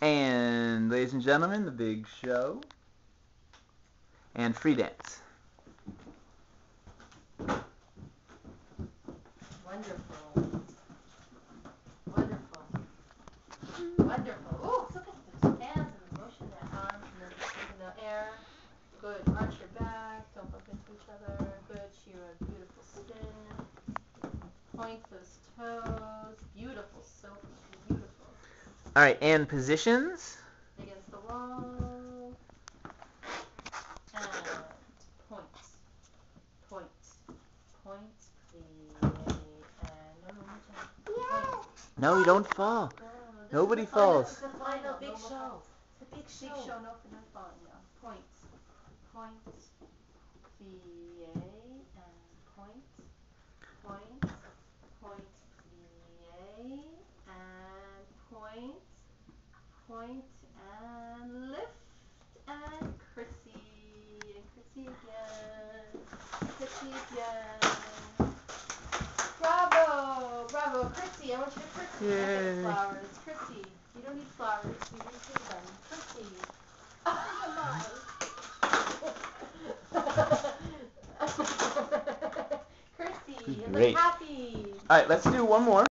And, ladies and gentlemen, the big show. And free dance. Wonderful. Wonderful. Wonderful. Ooh, look at those hands and the motion, their arms, and then just in the air. Good. Arch your back. Don't bump into each other. Good. Shira, beautiful spin. Point those toes. Beautiful, Sophie. Beautiful. All right, and positions. Against the wall. And point. Point. Point. And no, No, you don't fall. Nobody falls. It's the final big show. It's a big show. Big show. No falling now. Point. Point. Plie and point. Point. Point. Plie and point. Point and lift and curtsy and curtsy again. Curtsy again. Bravo! Bravo! Curtsy! I want you to curtsy. Yay. Flowers. Curtsy. You don't need flowers. You need to see them. Curtsy. Curtsy. Great. Look happy. All right, let's do one more.